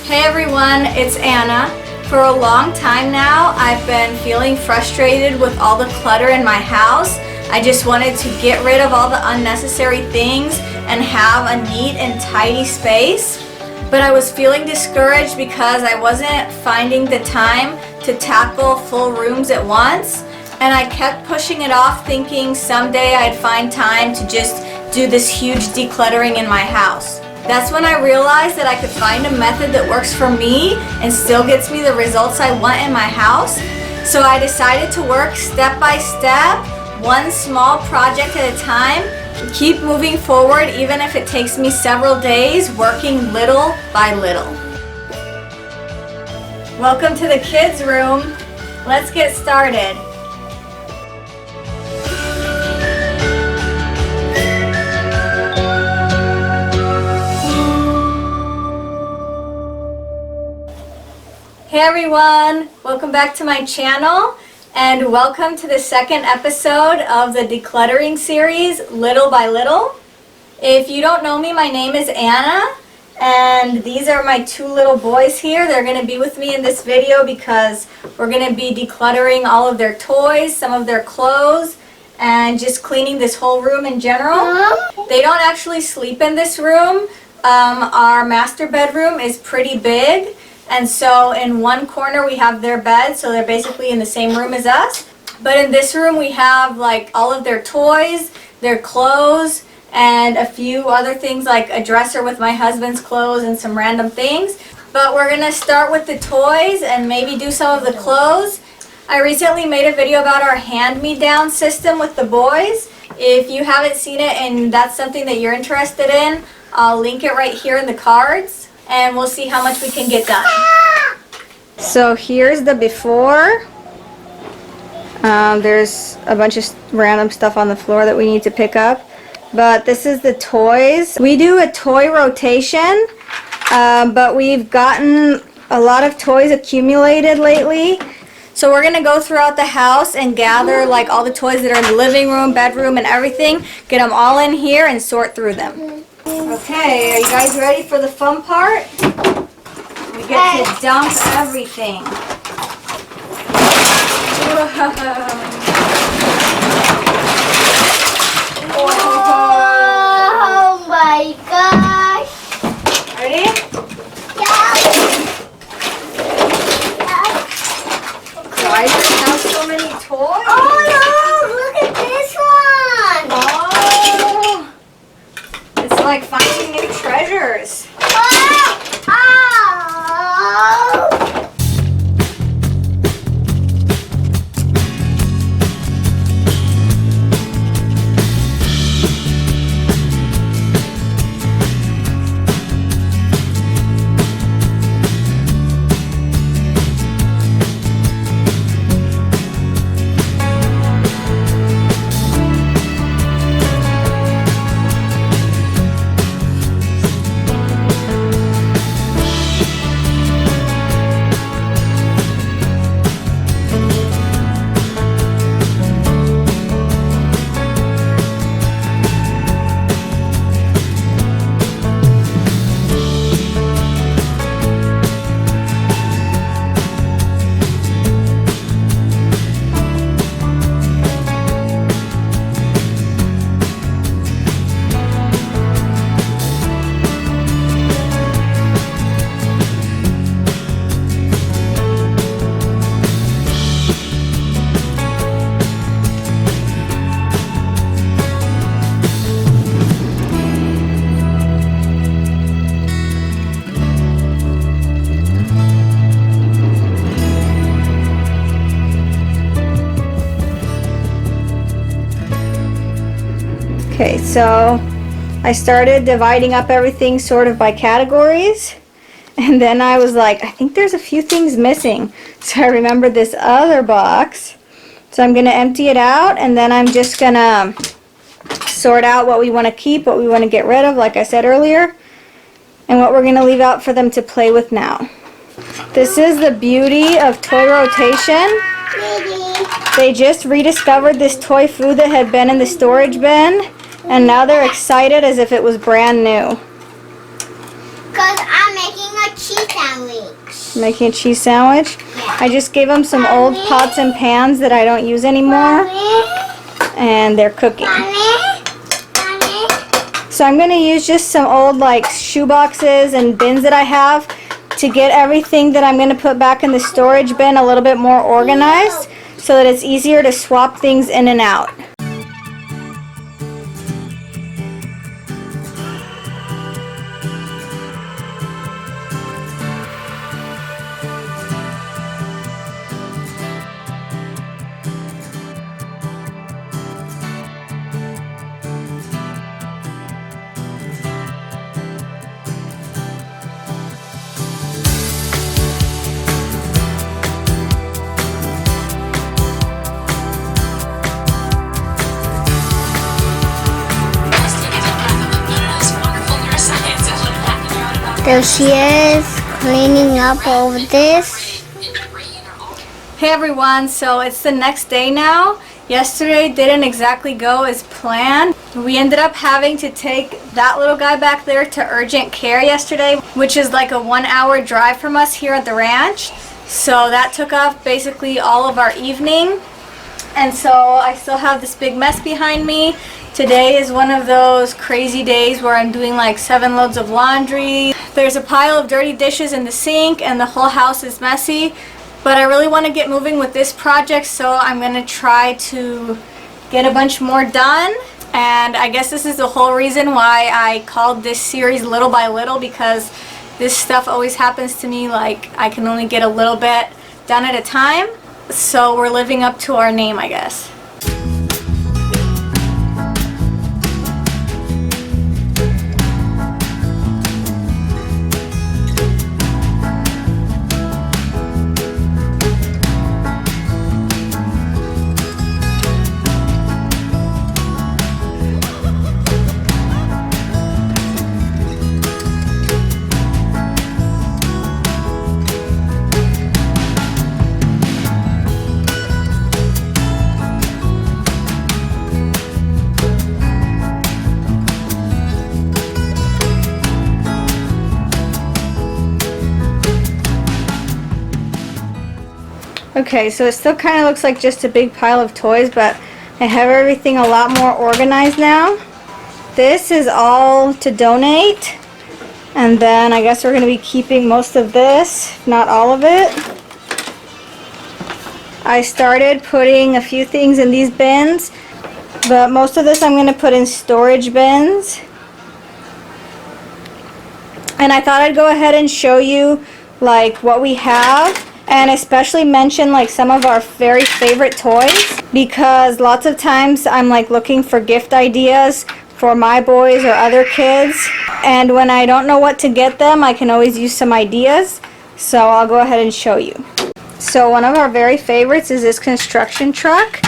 Hey everyone, it's Anna. For a long time now, I've been feeling frustrated with all the clutter in my house. I just wanted to get rid of all the unnecessary things and have a neat and tidy space. But I was feeling discouraged because I wasn't finding the time to tackle full rooms at once. And I kept pushing it off, thinking someday I'd find time to just do this huge decluttering in my house. That's when I realized that I could find a method that works for me and still gets me the results I want in my house. So I decided to work step by step, one small project at a time, keep moving forward even if it takes me several days, working little by little. Welcome to the kids' room. Let's get started. Hey everyone, welcome back to my channel and welcome to the second episode of the decluttering series, Little by Little. If you don't know me, my name is Anna and these are my two little boys here. They're going to be with me in this video because we're going to be decluttering all of their toys, some of their clothes, and just cleaning this whole room in general. They don't actually sleep in this room. Our master bedroom is pretty big. And so in one corner we have their bed, so they're basically in the same room as us. But in this room we have like all of their toys, their clothes, and a few other things like a dresser with my husband's clothes and some random things. But we're gonna start with the toys and maybe do some of the clothes. I recently made a video about our hand-me-down system with the boys. If you haven't seen it and that's something that you're interested in, I'll link it right here in the cards. And we'll see how much we can get done. So here's the before. There's a bunch of random stuff on the floor that we need to pick up. But this is the toys. We do a toy rotation, but we've gotten a lot of toys accumulated lately. So we're gonna go throughout the house and gather like all the toys that are in the living room, bedroom, and everything. Get them all in here and sort through them. Okay, are you guys ready for the fun part? We get to dump everything. Oh my gosh. Ready? Yeah. Why do you have so many toys? Oh no, look at this one. Oh, it's like finding new treasures. Oh. Oh. Okay, so I started dividing up everything sort of by categories. And then I was like, I think there's a few things missing. So I remembered this other box. So I'm going to empty it out and then I'm just going to sort out what we want to keep, what we want to get rid of, like I said earlier, and what we're going to leave out for them to play with now. This is the beauty of toy rotation. They just rediscovered this toy food that had been in the storage bin, and now they're excited as if it was brand new. Because I'm making a cheese sandwich. Making a cheese sandwich. I just gave them some old pots and pans that I don't use anymore, and they're cooking. So I'm going to use just some old like shoe boxes and bins that I have to get everything that I'm going to put back in the storage bin a little bit more organized so that it's easier to swap things in and out. There she is, cleaning up all of this. Hey everyone, so it's the next day now. Yesterday didn't exactly go as planned. We ended up having to take that little guy back there to urgent care yesterday, which is like a 1-hour drive from us here at the ranch. So that took off basically all of our evening. And so I still have this big mess behind me. Today is one of those crazy days where I'm doing like 7 loads of laundry. There's a pile of dirty dishes in the sink and the whole house is messy. But I really want to get moving with this project, so I'm going to try to get a bunch more done. And I guess this is the whole reason why I called this series Little by Little, because this stuff always happens to me, like I can only get a little bit done at a time. So we're living up to our name, I guess. Okay, so it still kind of looks like just a big pile of toys, but I have everything a lot more organized now. This is all to donate, and then I guess we're going to be keeping most of this, if not all of it. I started putting a few things in these bins, but most of this I'm going to put in storage bins. And I thought I'd go ahead and show you like what we have, and especially mention like some of our very favorite toys, because lots of times I'm like looking for gift ideas for my boys or other kids, and when I don't know what to get them, I can always use some ideas. So I'll go ahead and show you. So one of our very favorites is this construction truck.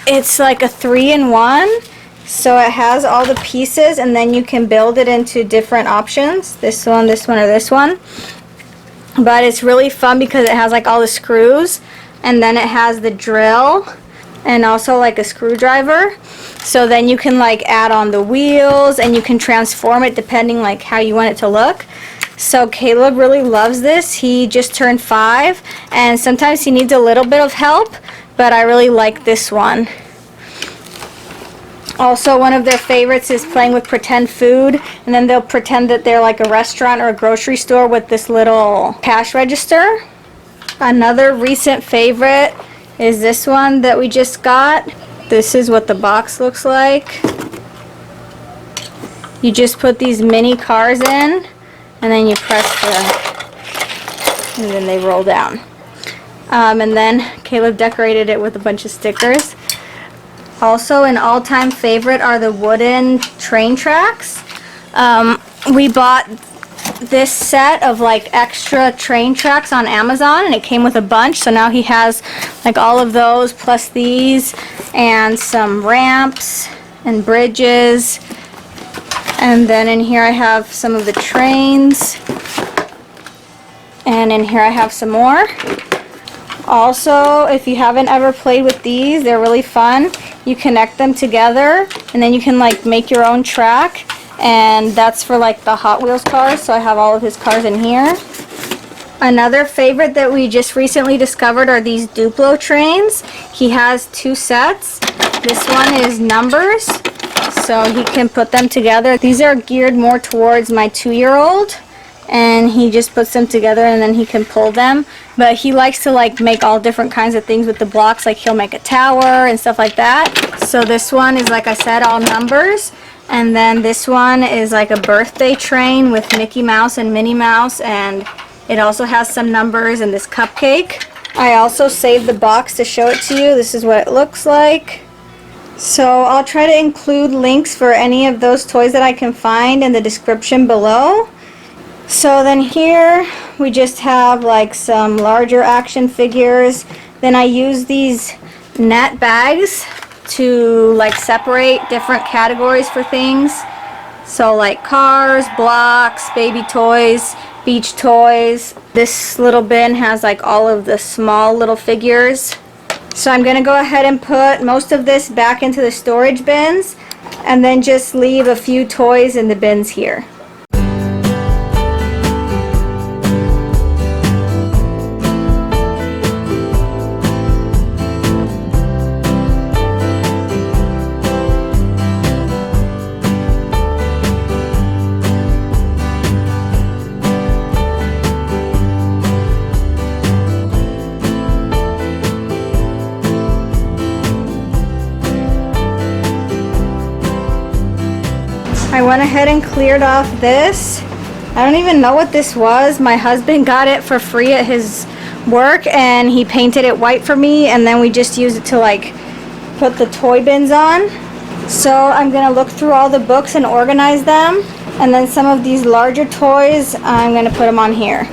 It's like a 3-in-1. So it has all the pieces, and then you can build it into different options. This one, or this one. But it's really fun because it has like all the screws, and then it has the drill and also like a screwdriver. So then you can like add on the wheels, and you can transform it depending like how you want it to look. So Caleb really loves this. He just turned 5, and sometimes he needs a little bit of help, but I really like this one. Also, one of their favorites is playing with pretend food, and then they'll pretend that they're like a restaurant or a grocery store with this little cash register. Another recent favorite is this one that we just got. This is what the box looks like. You just put these mini cars in, and then you press and then they roll down. And then Caleb decorated it with a bunch of stickers. Also, an all-time favorite are the wooden train tracks. We bought this set of like extra train tracks on Amazon, and it came with a bunch. So now he has like all of those, plus these, and some ramps and bridges. And then in here I have some of the trains. And in here I have some more. Also, if you haven't ever played with these, they're really fun. You connect them together, and then you can like make your own track, and that's for like the Hot Wheels cars. So I have all of his cars in here. Another favorite that we just recently discovered are these Duplo trains. He has 2 sets. This one is numbers, so he can put them together. These are geared more towards my 2-year-old, and he just puts them together and then he can pull them. But he likes to like make all different kinds of things with the blocks, like he'll make a tower and stuff like that. So this one is, like I said, all numbers. And then this one is like a birthday train with Mickey Mouse and Minnie Mouse, and it also has some numbers and this cupcake. I also saved the box to show it to you. This is what it looks like. So I'll try to include links for any of those toys that I can find in the description below. So then here we just have like some larger action figures. Then I use these net bags to like separate different categories for things. So like cars, blocks, baby toys, beach toys. This little bin has like all of the small little figures. So I'm gonna go ahead and put most of this back into the storage bins and then just leave a few toys in the bins here. I went ahead and cleared off this. I don't even know what this was. My husband got it for free at his work and he painted it white for me, and then we just used it to like put the toy bins on. So I'm gonna look through all the books and organize them, and then some of these larger toys I'm gonna put them on here.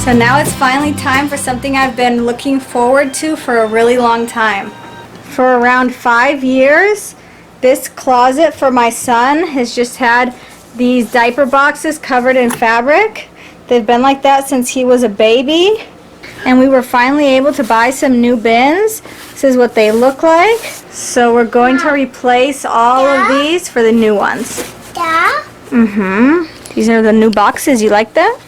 So now it's finally time for something I've been looking forward to for a really long time. For around 5 years, this closet for my son has just had these diaper boxes covered in fabric. They've been like that since he was a baby. And we were finally able to buy some new bins. This is what they look like. So we're going to replace all of these for the new ones. Yeah? Mm-hmm. These are the new boxes. You like that?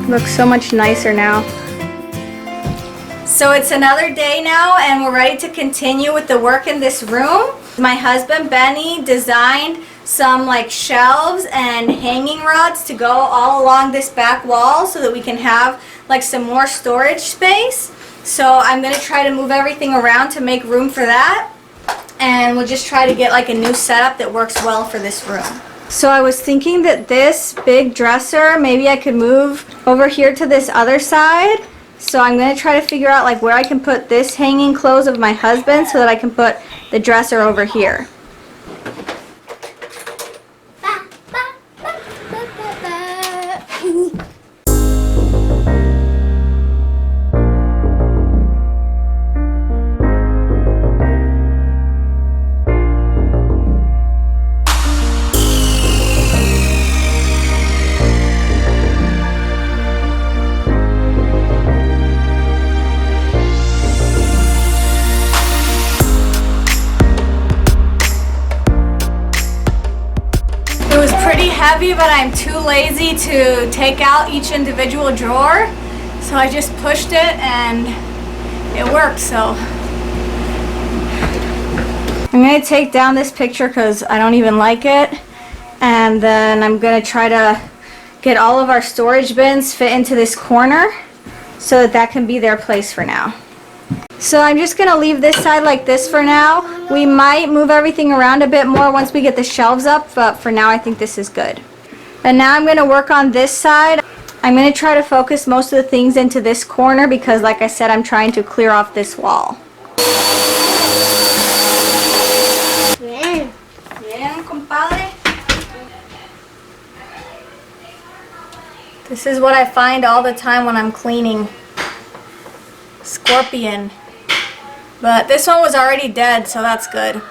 Looks so much nicer now. So it's another day now and we're ready to continue with the work in this room. My husband Benny designed some like shelves and hanging rods to go all along this back wall so that we can have like some more storage space. So I'm going to try to move everything around to make room for that, and we'll just try to get like a new setup that works well for this room. So I was thinking that this big dresser, maybe I could move over here to this other side. So I'm going to try to figure out like where I can put this hanging clothes of my husband so that I can put the dresser over here. Heavy, but I'm too lazy to take out each individual drawer, so I just pushed it and it worked. So I'm going to take down this picture because I don't even like it. And then I'm going to try to get all of our storage bins fit into this corner so that that can be their place for now. So I'm just going to leave this side like this for now. We might move everything around a bit more once we get the shelves up, but for now I think this is good. And now I'm going to work on this side. I'm going to try to focus most of the things into this corner because, like I said, I'm trying to clear off this wall. Bien. Bien, compadre. This is what I find all the time when I'm cleaning. Scorpion. But this one was already dead, so that's good.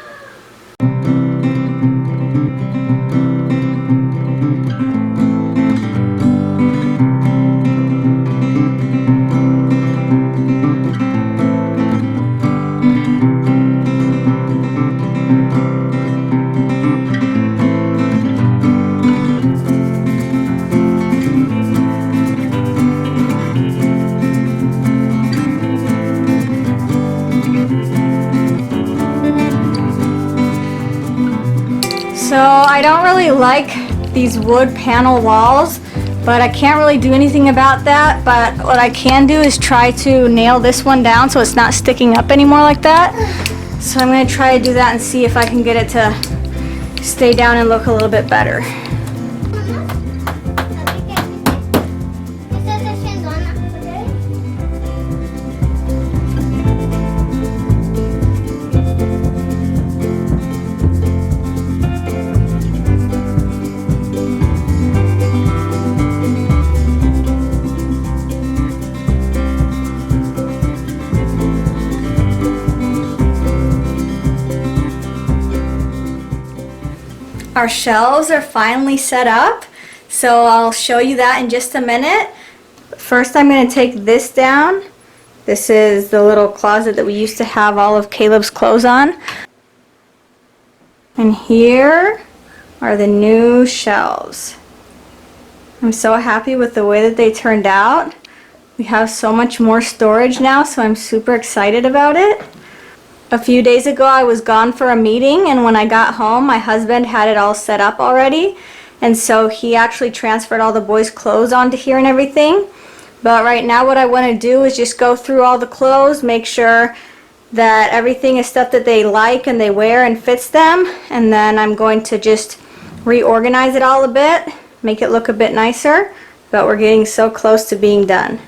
So I don't really like these wood panel walls, but I can't really do anything about that. But what I can do is try to nail this one down so it's not sticking up anymore like that. So I'm going to try to do that and see if I can get it to stay down and look a little bit better. Our shelves are finally set up, so I'll show you that in just a minute. First I'm going to take this down. This is the little closet that we used to have all of Caleb's clothes on. And here are the new shelves. I'm so happy with the way that they turned out. We have so much more storage now, so I'm super excited about it. A few days ago I was gone for a meeting, and when I got home my husband had it all set up already, and so he actually transferred all the boys' clothes onto here and everything. But right now what I want to do is just go through all the clothes, make sure that everything is stuff that they like and they wear and fits them, and then I'm going to just reorganize it all a bit, make it look a bit nicer, but we're getting so close to being done.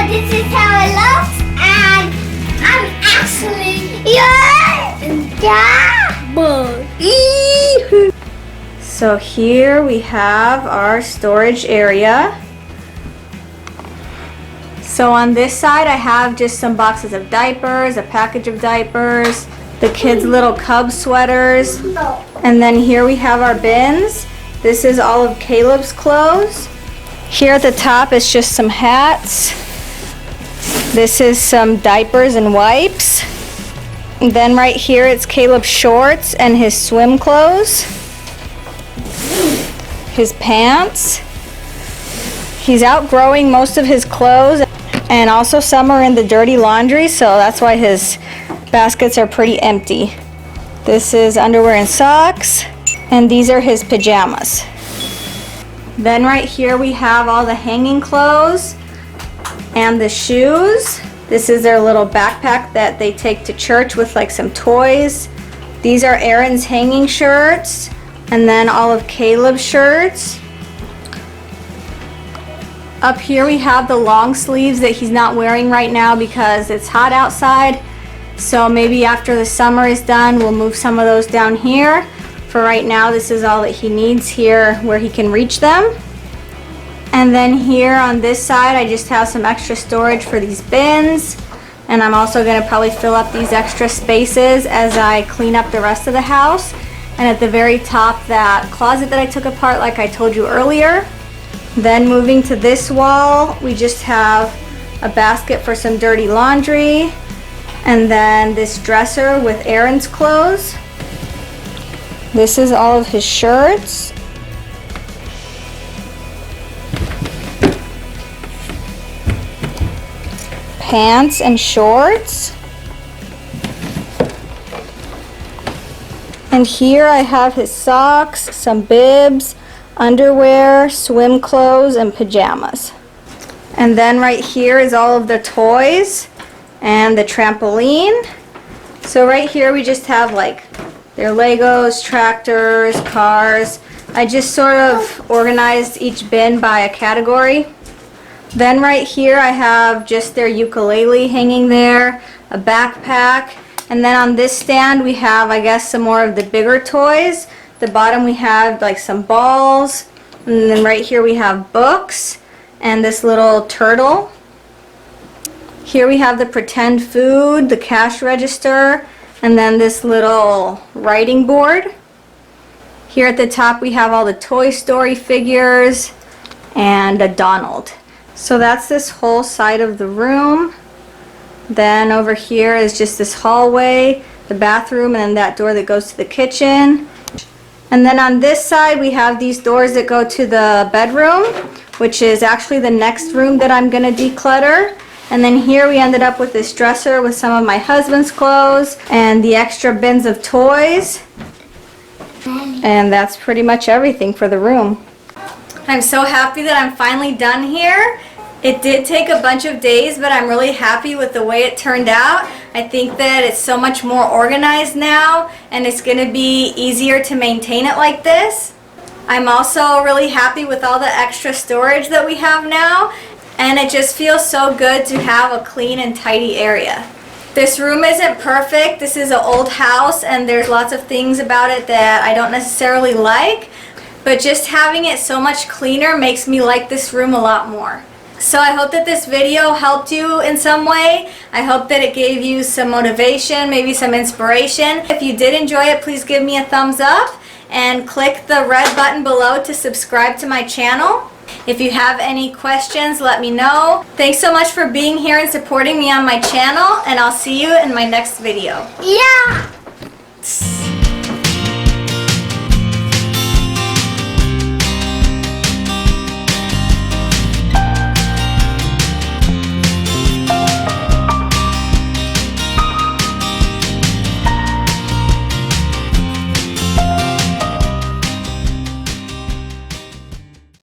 this is how it looks, and I'm actually So here we have our storage area. So on this side I have just some boxes of diapers, a package of diapers, the kids' little cub sweaters, and then here we have our bins. This is all of Caleb's clothes. Here at the top is just some hats. This is some diapers and wipes. And then right here it's Caleb's shorts and his swim clothes. His pants. He's outgrowing most of his clothes, and also some are in the dirty laundry, so that's why his baskets are pretty empty. This is underwear and socks, and these are his pajamas. Then right here we have all the hanging clothes and the shoes. This is their little backpack that they take to church with like some toys. These are Aaron's hanging shirts, and then all of Caleb's shirts. Up here we have the long sleeves that he's not wearing right now because it's hot outside. So maybe after the summer is done, we'll move some of those down here. For right now, this is all that he needs here where he can reach them. And then here on this side, I just have some extra storage for these bins. And I'm also gonna probably fill up these extra spaces as I clean up the rest of the house. And at the very top, that closet that I took apart like I told you earlier. Then moving to this wall, we just have a basket for some dirty laundry, and then this dresser with Aaron's clothes. This is all of his shirts. Pants and shorts. And here I have his socks, some bibs, underwear, swim clothes, and pajamas. And then right here is all of the toys and the trampoline. So right here we just have like their Legos, tractors, cars. I just sort of organized each bin by a category. Then right here I have just their ukulele hanging there, a backpack, and then on this stand we have, I guess, some more of the bigger toys. The bottom we have like some balls, and then right here we have books and this little turtle. Here we have the pretend food, the cash register, and then this little writing board. Here at the top we have all the Toy Story figures and a Donald. So that's this whole side of the room. Then over here is just this hallway, the bathroom, and then that door that goes to the kitchen. And then on this side we have these doors that go to the bedroom, which is actually the next room that I'm going to declutter. And then here we ended up with this dresser with some of my husband's clothes and the extra bins of toys. And that's pretty much everything for the room. I'm so happy that I'm finally done here. It did take a bunch of days, but I'm really happy with the way it turned out. I think that it's so much more organized now, and it's going to be easier to maintain it like this. I'm also really happy with all the extra storage that we have now, and it just feels so good to have a clean and tidy area. This room isn't perfect. This is an old house, and there's lots of things about it that I don't necessarily like, but just having it so much cleaner makes me like this room a lot more. So I hope that this video helped you in some way. I hope that it gave you some motivation, maybe some inspiration. If you did enjoy it, please give me a thumbs up and click the red button below to subscribe to my channel. If you have any questions, let me know. Thanks so much for being here and supporting me on my channel, and I'll see you in my next video. Yeah!